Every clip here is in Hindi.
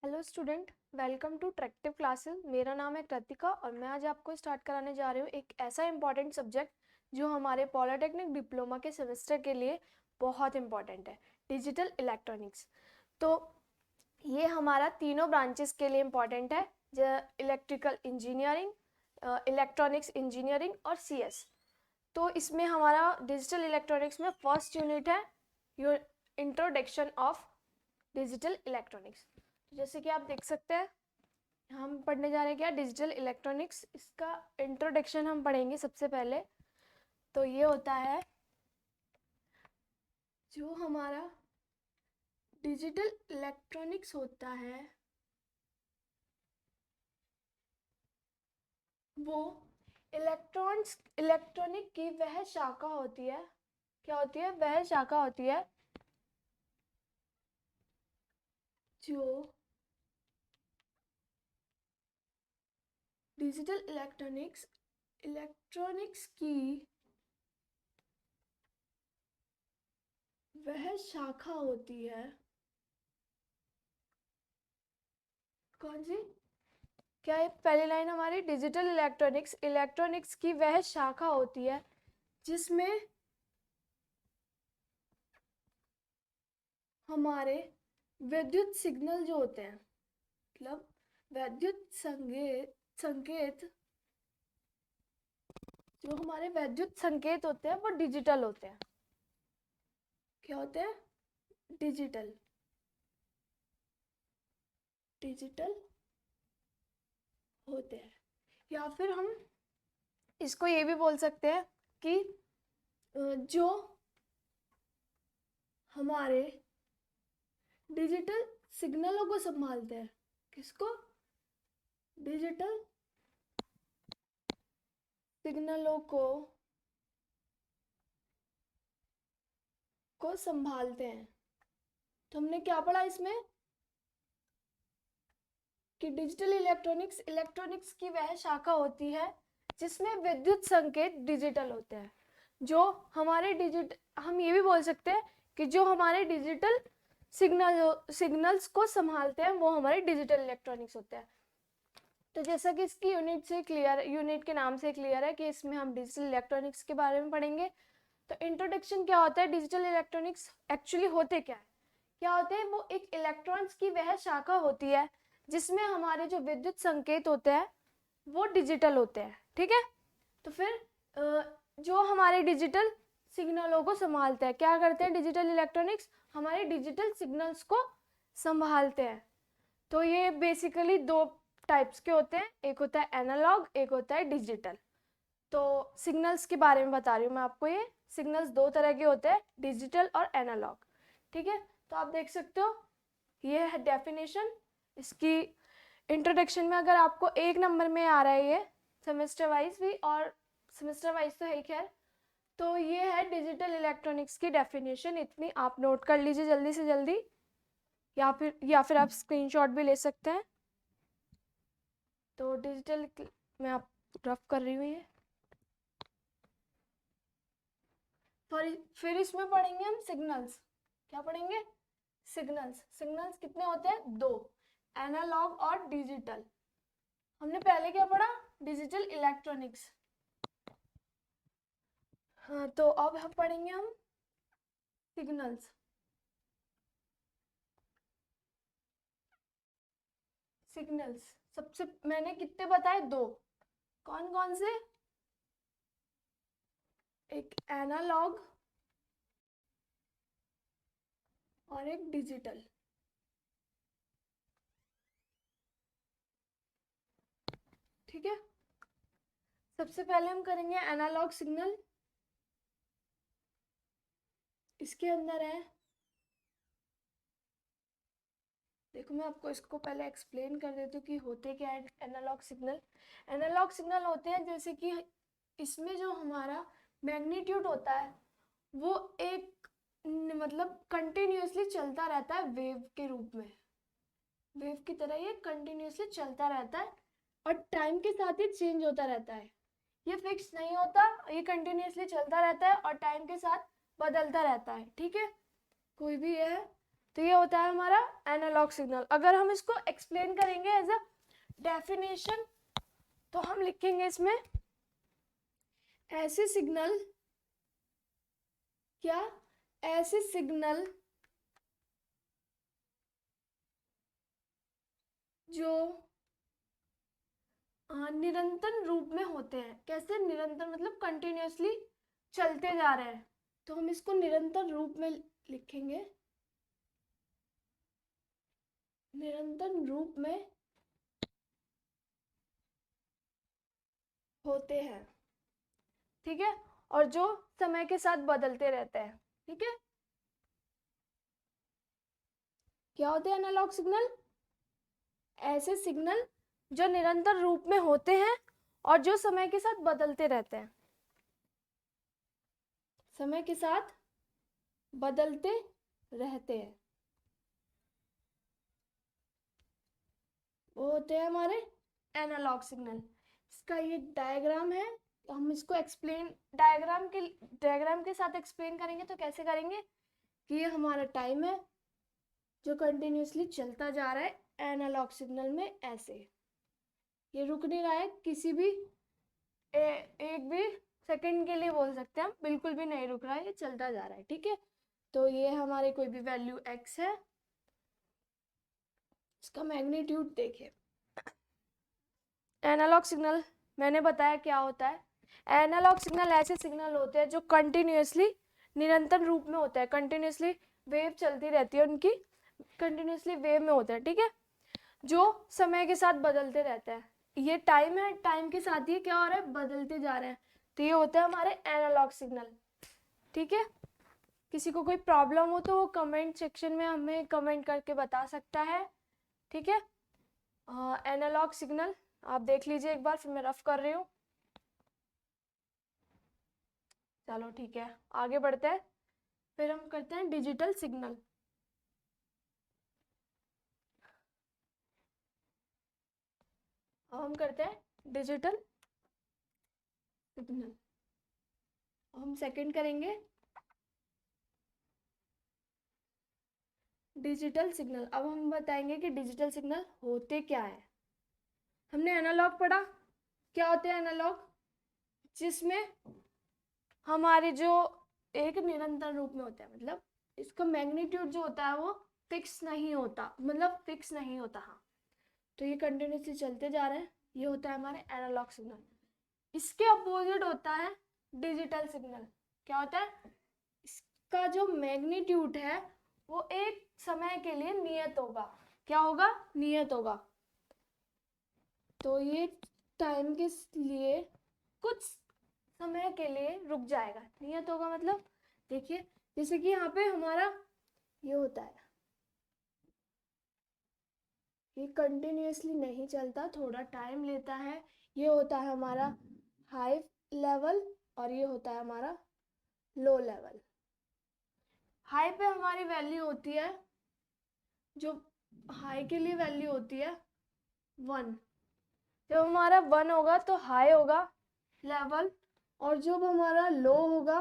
Hello student, welcome to tractive classes. मेरा नाम है कृतिका और मैं आज आपको स्टार्ट कराने जा रही हूँ एक ऐसा इम्पॉर्टेंट सब्जेक्ट जो हमारे पॉलिटेक्निक डिप्लोमा के सेमेस्टर के लिए बहुत इम्पॉर्टेंट है, डिजिटल इलेक्ट्रॉनिक्स। तो ये हमारा तीनों ब्रांचेस के लिए इम्पॉर्टेंट है, इलेक्ट्रिकल इंजीनियरिंग, इलेक्ट्रॉनिक्स इंजीनियरिंग और सीएस। तो इसमें हमारा डिजिटल इलेक्ट्रॉनिक्स में फर्स्ट यूनिट है इंट्रोडक्शन ऑफ डिजिटल इलेक्ट्रॉनिक्स। जैसे कि आप देख सकते हैं, हम पढ़ने जा रहे हैं क्या, डिजिटल इलेक्ट्रॉनिक्स। इसका इंट्रोडक्शन हम पढ़ेंगे सबसे पहले। तो ये होता है जो हमारा डिजिटल इलेक्ट्रॉनिक्स होता है वो इलेक्ट्रॉनिक की वह शाखा होती है। क्या होती है? वह शाखा होती है जो डिजिटल इलेक्ट्रॉनिक्स की वह शाखा होती है। कौन सी? क्या है पहली लाइन हमारी? डिजिटल इलेक्ट्रॉनिक्स की वह शाखा होती है जिसमें हमारे विद्युत सिग्नल जो होते हैं, मतलब वैद्युत संकेत जो हमारे वैद्युत संकेत होते हैं वो डिजिटल होते हैं। क्या होते हैं? डिजिटल डिजिटल होते हैं। या फिर हम इसको ये भी बोल सकते हैं कि जो हमारे डिजिटल सिग्नलों को संभालते हैं। किसको? डिजिटल सिग्नलों को संभालते हैं। तो हमने क्या पढ़ा इसमें कि डिजिटल इलेक्ट्रॉनिक्स की वह शाखा होती है जिसमें विद्युत संकेत डिजिटल होते हैं। जो हमारे हम ये भी बोल सकते हैं कि जो हमारे डिजिटल सिग्नल्स को संभालते हैं वो हमारे डिजिटल इलेक्ट्रॉनिक्स होते हैं। तो जैसा कि इसकी यूनिट के नाम से क्लियर है कि इसमें हम डिजिटल इलेक्ट्रॉनिक्स के बारे में पढ़ेंगे। तो इंट्रोडक्शन क्या होता है? डिजिटल इलेक्ट्रॉनिक्स एक्चुअली होते क्या है? क्या होते हैं? वो एक इलेक्ट्रॉन्स की वह शाखा होती है जिसमें हमारे जो विद्युत संकेत होते हैं वो डिजिटल होते हैं। ठीक है। तो फिर जो हमारे डिजिटल सिग्नलों को संभालते हैं, क्या करते हैं डिजिटल इलेक्ट्रॉनिक्स? हमारे डिजिटल सिग्नल्स को संभालते हैं। तो ये बेसिकली दो टाइप्स के होते हैं, एक होता है एनालॉग, एक होता है डिजिटल। तो सिग्नल्स के बारे में बता रही हूँ मैं आपको। ये सिग्नल्स दो तरह के होते हैं, डिजिटल और एनालॉग। ठीक है। तो आप देख सकते हो ये है डेफिनेशन इसकी। इंट्रोडक्शन में अगर आपको एक नंबर में आ रहा है ये सेमेस्टर वाइज भी, और सेमेस्टर वाइज तो है खैर, तो ये है डिजिटल इलेक्ट्रॉनिक्स की डेफिनेशन। इतनी आप नोट कर लीजिए जल्दी से जल्दी, या फिर आप स्क्रीनशॉट भी ले सकते हैं। तो डिजिटल मैं आप रफ कर रही हूँ ये। फिर इसमें पढ़ेंगे हम सिग्नल्स। क्या पढ़ेंगे? सिग्नल्स कितने होते हैं? दो, एनालॉग और डिजिटल। हमने पहले क्या पढ़ा? Digital electronics. हाँ, तो अब हम पढ़ेंगे हम सिग्नल्स। सबसे मैंने कितने बताए? दो। कौन कौन से? एक एनालॉग और एक डिजिटल। ठीक है। सबसे पहले हम करेंगे एनालॉग सिग्नल। इसके अंदर है, देखो मैं आपको इसको पहले एक्सप्लेन कर देती हूँ कि होते क्या है एनालॉग सिग्नल। एनालॉग सिग्नल होते हैं जैसे कि इसमें जो हमारा मैग्नीट्यूड होता है वो एक मतलब कंटिन्यूअसली चलता रहता है, वेव के रूप में। वेव की तरह ये कंटिन्यूअसली चलता रहता है और टाइम के साथ ही चेंज होता रहता है। ये फिक्स नहीं होता, ये कंटिन्यूअसली चलता रहता है और टाइम के साथ बदलता रहता है। ठीक है। कोई भी ये है तो ये होता है हमारा एनालॉग सिग्नल। अगर हम इसको एक्सप्लेन करेंगे एज अ डेफिनेशन तो हम लिखेंगे इसमें ऐसे सिग्नल, क्या, ऐसे सिग्नल जो निरंतर रूप में होते हैं। कैसे निरंतर, मतलब कंटिन्यूअसली चलते जा रहे हैं, तो हम इसको निरंतर रूप में लिखेंगे, निरंतर रूप में होते हैं, ठीक है, और जो समय के साथ बदलते रहते हैं, ठीक है। क्या होते हैं एनालॉग सिग्नल? ऐसे सिग्नल जो निरंतर रूप में होते हैं और जो समय के साथ बदलते रहते हैं, समय के साथ बदलते रहते हैं, वो होते हैं हमारे एनालॉग सिग्नल। इसका ये डायग्राम है, हम इसको एक्सप्लेन डायग्राम के साथ एक्सप्लेन करेंगे। तो कैसे करेंगे कि ये हमारा टाइम है जो कंटिन्यूअसली चलता जा रहा है एनालॉग सिग्नल में, ऐसे ये रुक नहीं रहा है किसी भी एक भी सेकंड के लिए बोल सकते हैं हम, बिल्कुल भी नहीं रुक रहा है, ये चलता जा रहा है, ठीक है। तो ये हमारे कोई भी वैल्यू x है, इसका मैग्नीट्यूड देखिए। एनालॉग सिग्नल मैंने बताया क्या होता है। एनालॉग सिग्नल ऐसे सिग्नल होते हैं जो कंटिन्यूअसली निरंतर रूप में होता है, कंटिन्यूअसली वेव चलती रहती है उनकी, कंटिन्यूअसली वेव में होता है, ठीक है, जो समय के साथ बदलते रहते हैं। ये टाइम है, टाइम के साथ ये क्या हो रहा है, बदलते जा रहे हैं, तो ये होता है हमारे एनालॉग सिग्नल, ठीक है। किसी को कोई प्रॉब्लम हो तो वो कमेंट सेक्शन में हमें कमेंट करके बता सकता है, ठीक है। एनालॉग सिग्नल आप देख लीजिए एक बार, फिर मैं रफ कर रही हूँ। चलो ठीक है, आगे बढ़ते हैं। फिर हम करते हैं डिजिटल सिग्नल। हम करते हैं डिजिटल सिग्नल, हम सेकंड करेंगे डिजिटल सिग्नल। अब हम बताएंगे कि डिजिटल सिग्नल होते क्या है। हमने एनालॉग पढ़ा, क्या होते हैं एनालॉग, जिसमें हमारे जो एक निरंतर रूप में होता है, मतलब इसका मैग्नीट्यूड जो होता है वो फिक्स नहीं होता, मतलब फिक्स नहीं होता, हाँ, तो ये कंटिन्यूसली चलते जा रहे हैं, ये होता है हमारे एनालॉग सिग्नल। इसके अपोजिट होता है डिजिटल सिग्नल। क्या होता है, इसका जो मैग्नीट्यूड है वो एक समय के लिए नियत होगा। क्या होगा, नियत होगा, तो ये टाइम के लिए कुछ समय के लिए रुक जाएगा। नियत होगा मतलब देखिए, जैसे कि यहाँ पे हमारा ये होता है, ये कंटिन्यूअसली नहीं चलता, थोड़ा टाइम लेता है। ये होता है हमारा हाई लेवल और ये होता है हमारा लो लेवल। हाई पे हमारी वैल्यू होती है, जो हाई के लिए वैल्यू होती है 1। जब हमारा 1 होगा तो हाई होगा लेवल, और जब हमारा लो होगा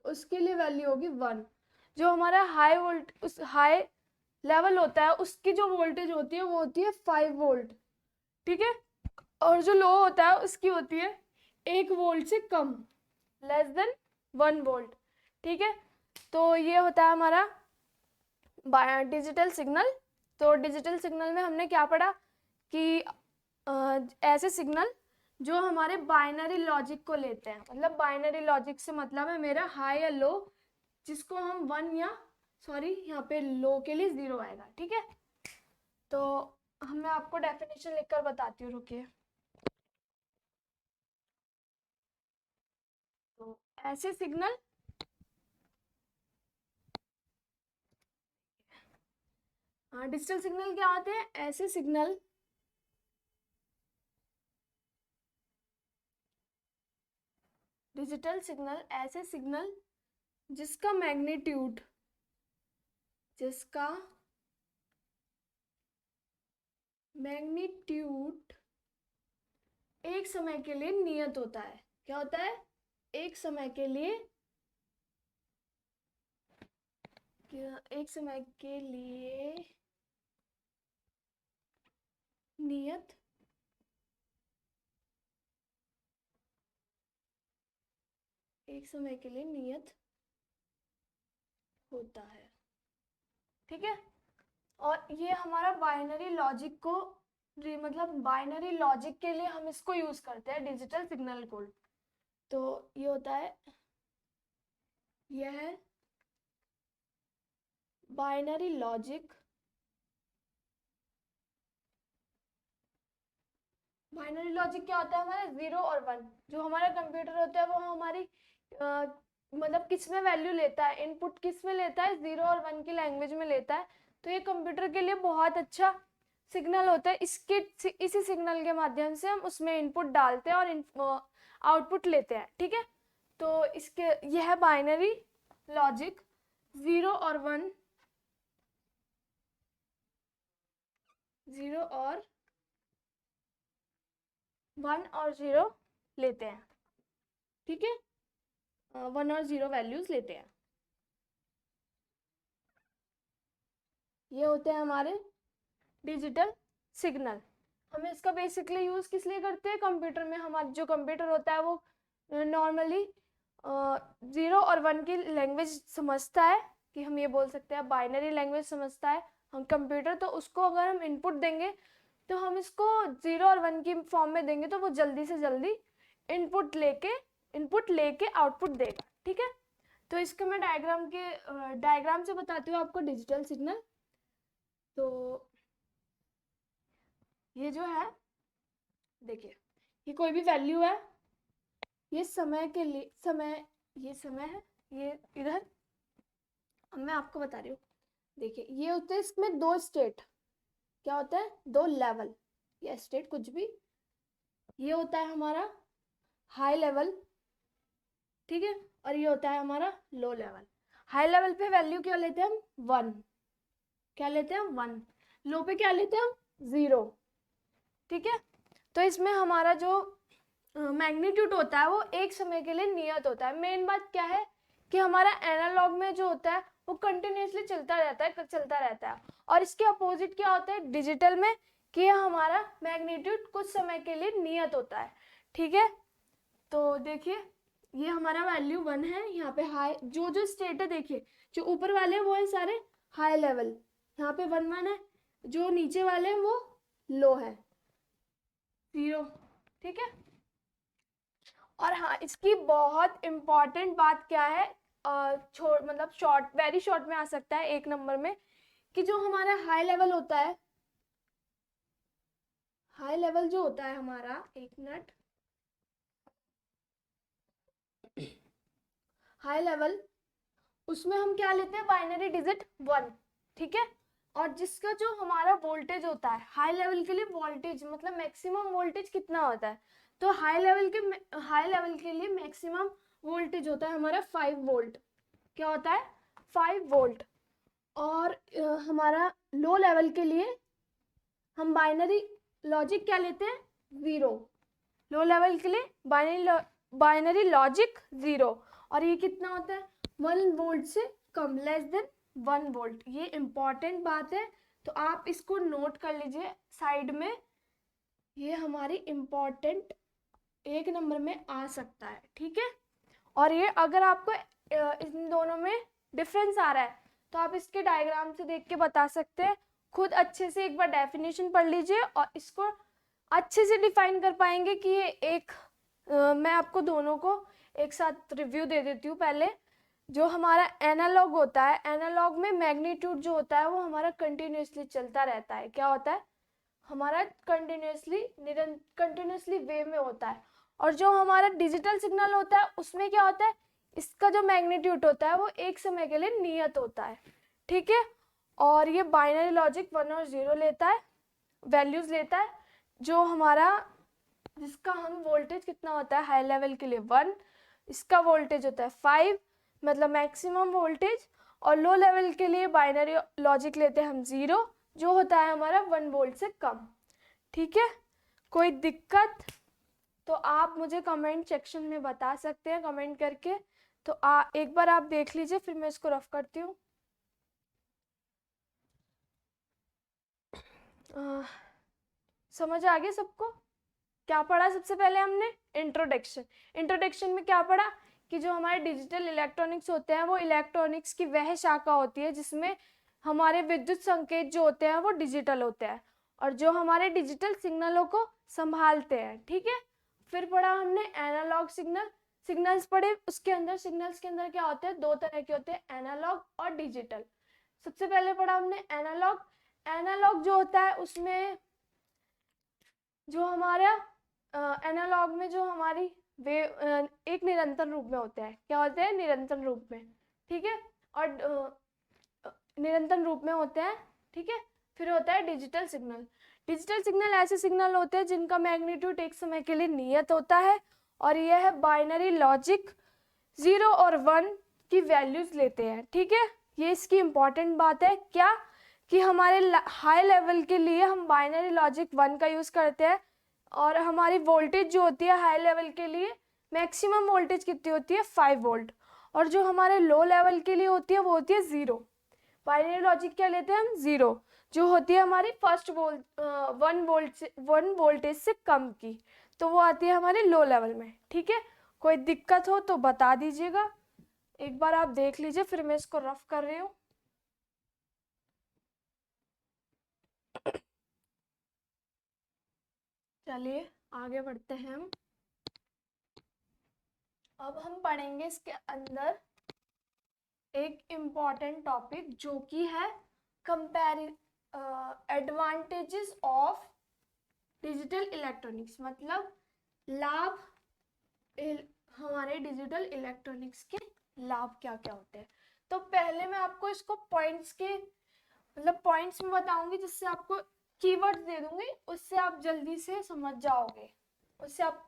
उसके लिए वैल्यू होगी 1। जो हमारा हाई वोल्ट उस हाई लेवल होता है उसकी जो वोल्टेज होती है वो होती है 5 वोल्ट, ठीक है, और जो लो होता है उसकी होती है 1 वोल्ट से कम, लेस देन 1 वोल्ट, ठीक है। तो ये होता है हमारा डिजिटल सिग्नल। तो डिजिटल सिग्नल में हमने क्या पढ़ा कि ऐसे सिग्नल जो हमारे बाइनरी लॉजिक को लेते हैं, मतलब बाइनरी लॉजिक से मतलब है मेरा हाई या लो, जिसको हम 1 या सॉरी यहाँ पे लो के लिए 0 आएगा, ठीक है। तो मैं आपको डेफिनेशन लिखकर बताती हूँ, रुकिए। तो ऐसे सिग्नल, हाँ, डिजिटल सिग्नल क्या होते हैं, ऐसे सिग्नल डिजिटल सिग्नल ऐसे सिग्नल जिसका मैग्नीट्यूड एक समय के लिए नियत होता है। क्या होता है, एक समय के लिए एक समय के लिए नियत होता है, ठीक है। और ये हमारा बाइनरी लॉजिक को मतलब बाइनरी लॉजिक के लिए हम इसको यूज करते हैं, डिजिटल सिग्नल कोड। तो ये होता है, यह है बाइनरी लॉजिक। बाइनरी लॉजिक क्या होता है? हमारा 0 और 1। जो हमारा कंप्यूटर होता है वो हमारी मतलब किस में वैल्यू लेता है, इनपुट किस में लेता है, 0 और 1 की लैंग्वेज में लेता है। तो ये कंप्यूटर के लिए बहुत अच्छा सिग्नल होता है। इसी सिग्नल के माध्यम से हम उसमें इनपुट डालते हैं और आउटपुट लेते हैं, ठीक है। तो इसके यह है बाइनरी लॉजिक, 0 और 1, 0 और 1 और 0 लेते हैं, ठीक है। 1 और 0 वैल्यूज लेते हैं। ये होते हैं हमारे डिजिटल सिग्नल। हमें इसका बेसिकली यूज किस लिए करते हैं? कंप्यूटर में हमारा जो कंप्यूटर होता है वो नॉर्मली 0 और 1 की लैंग्वेज समझता है, कि हम ये बोल सकते हैं बाइनरी लैंग्वेज समझता है हम कंप्यूटर। तो उसको अगर हम इनपुट देंगे तो हम इसको 0 और 1 की फॉर्म में देंगे तो वो जल्दी से जल्दी इनपुट लेके आउटपुट देगा, ठीक है। तो इसको मैं डायग्राम से बताती हूँ आपको डिजिटल सिग्नल। तो ये जो है, देखिए, ये कोई भी वैल्यू है, ये समय के लिए ये समय है, ये इधर। अब मैं आपको बता रही हूँ, देखिए ये होते हैं इसमें दो स्टेट। क्या होता है? दो लेवल या स्टेट, कुछ भी। ये होता है हमारा हाई लेवल, ठीक है, और ये होता है हमारा लो लेवल। हाई लेवल पे वैल्यू क्या लेते हैं हम? 1। क्या लेते हैं हम? 1। लो पे क्या लेते हैं हम? 0, ठीक है। तो इसमें हमारा जो मैग्नीट्यूड होता है वो एक समय के लिए नियत होता है। मेन बात क्या है कि हमारा एनालॉग में जो होता है वो कंटिन्यूसली चलता रहता है। और इसके अपोजिट क्या होता है डिजिटल में, कि हमारा मैग्नीट्यूड कुछ समय के लिए नियत होता है, ठीक है। तो देखिए, ये हमारा वैल्यू 1 है। यहाँ पे हाई जो स्टेट है, देखिए जो ऊपर वाले हैं वो है सारे हाई लेवल, यहाँ पे 1 1 है। जो नीचे वाले हैं वो लो है, 0, ठीक है। और हाँ, इसकी बहुत इम्पॉर्टेंट बात क्या है, मतलब वेरी शॉर्ट में आ सकता है एक नंबर में, कि जो हमारा हाई लेवल होता है, हाई लेवल जो होता है हमारा, एक मिनट, हाई लेवल, उसमें हम क्या लेते हैं? बाइनरी डिजिट 1, ठीक है। और जिसका जो हमारा वोल्टेज होता है हाई लेवल के लिए, वोल्टेज मतलब मैक्सिमम वोल्टेज कितना होता है? तो हाई लेवल के लिए मैक्सिमम वोल्टेज होता है हमारा 5 वोल्ट। क्या होता है? 5 वोल्ट। और हमारा लो लेवल के लिए हम बाइनरी लॉजिक क्या लेते हैं? 0। लो लेवल के लिए बाइनरी लॉजिक 0। और ये कितना होता है? 1 वोल्ट से कम, लेस देन 1 वोल्ट। ये इंपॉर्टेंट बात है, तो आप इसको नोट कर लीजिए साइड में। ये हमारी इम्पॉर्टेंट एक नंबर में आ सकता है, ठीक है। और ये अगर आपको इन दोनों में डिफरेंस आ रहा है तो आप इसके डायग्राम से देख के बता सकते हैं। खुद अच्छे से एक बार डेफिनेशन पढ़ लीजिए और इसको अच्छे से डिफाइन कर पाएंगे कि ये मैं आपको दोनों को एक साथ रिव्यू दे देती हूँ। पहले जो हमारा एनालॉग होता है, एनालॉग में मैग्नीट्यूड जो होता है वो हमारा कंटिन्यूसली चलता रहता है। क्या होता है? हमारा कंटिन्यूसली वे में होता है। और जो हमारा डिजिटल सिग्नल होता है उसमें क्या होता है? इसका जो मैग्नीट्यूड होता है वो एक समय के लिए नियत होता है, ठीक है। और ये बाइनरी लॉजिक 1 और 0 लेता है, वैल्यूज लेता है। जो हमारा जिसका हम वोल्टेज कितना होता है हाई लेवल के लिए 1, इसका वोल्टेज होता है 5, मतलब मैक्सिमम वोल्टेज। और लो लेवल के लिए बाइनरी लॉजिक लेते हैं हम 0, जो होता है हमारा 1 वोल्ट से कम, ठीक है। कोई दिक्कत तो आप मुझे कमेंट सेक्शन में बता सकते हैं, कमेंट करके। तो एक बार आप देख लीजिए, फिर मैं इसको रफ करती हूँ। समझ आ गया सबको? क्या पढ़ा सबसे पहले हमने? इंट्रोडक्शन। इंट्रोडक्शन में क्या पढ़ा कि जो हमारे डिजिटल इलेक्ट्रॉनिक्स होते हैं वो इलेक्ट्रॉनिक्स की वह शाखा होती है जिसमें हमारे विद्युत संकेत जो होते हैं वो डिजिटल होते हैं और जो हमारे डिजिटल सिग्नलों को संभालते हैं। ठीक है। फिर पढ़ा हमने एनालॉग सिग्नल। सिग्नल्स पढ़े, उसके अंदर सिग्नल्स के अंदर क्या होते हैं? दो तरह के होते हैं, एनालॉग और डिजिटल। सबसे पहले पढ़ा हमने एनालॉग। एनालॉग जो होता है उसमें जो हमारा एनालॉग में जो हमारी वेव एक निरंतर रूप में होते हैं। क्या होते हैं? निरंतर रूप में। ठीक है। और निरंतर रूप में होते हैं। ठीक है। फिर होता है डिजिटल सिग्नल। डिजिटल सिग्नल ऐसे सिग्नल होते हैं जिनका मैग्नीट्यूड एक समय के लिए नियत होता है और यह है बाइनरी लॉजिक 0 और 1 की वैल्यूज लेते हैं। ठीक है। ये इसकी इंपॉर्टेंट बात है क्या कि हमारे हाई लेवल के लिए हम बाइनरी लॉजिक 1 का यूज करते हैं और हमारी वोल्टेज जो होती है हाई लेवल के लिए मैक्सिमम वोल्टेज कितनी होती है? 5 वोल्ट। और जो हमारे लो लेवल के लिए होती है वो होती है 0। बाइनरी लॉजिक क्या लेते हैं हम? 0, जो होती है हमारी फर्स्ट वोल्ट 1 वोल्टेज से कम की, तो वो आती है हमारे लो लेवल में। ठीक है। कोई दिक्कत हो तो बता दीजिएगा, एक बार आप देख लीजिए, फिर मैं इसको रफ कर रही हूँ। चलिए आगे बढ़ते हैं हम। अब हम पढ़ेंगे इसके अंदर एक इम्पॉर्टेंट टॉपिक जो कि है कंपेरि एडवांटेजेस ऑफ डिजिटल इलेक्ट्रॉनिक्स, मतलब लाभ हमारे डिजिटल इलेक्ट्रॉनिक्स के लाभ क्या क्या होते हैं। तो पहले मैं आपको इसको पॉइंट्स के मतलब पॉइंट्स में बताऊंगी, जिससे आपको कीवर्ड्स दे दूंगी, उससे आप जल्दी से समझ जाओगे, उससे आप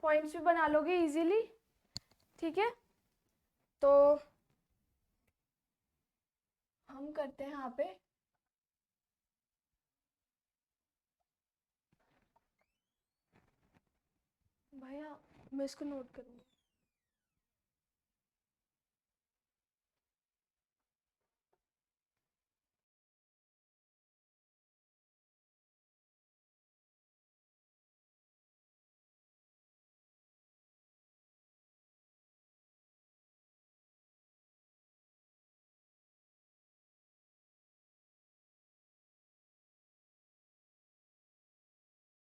पॉइंट्स भी बना लोगे इजीली। ठीक है। तो हम करते हैं यहाँ पे भैया, मैं इसको नोट करूंगी।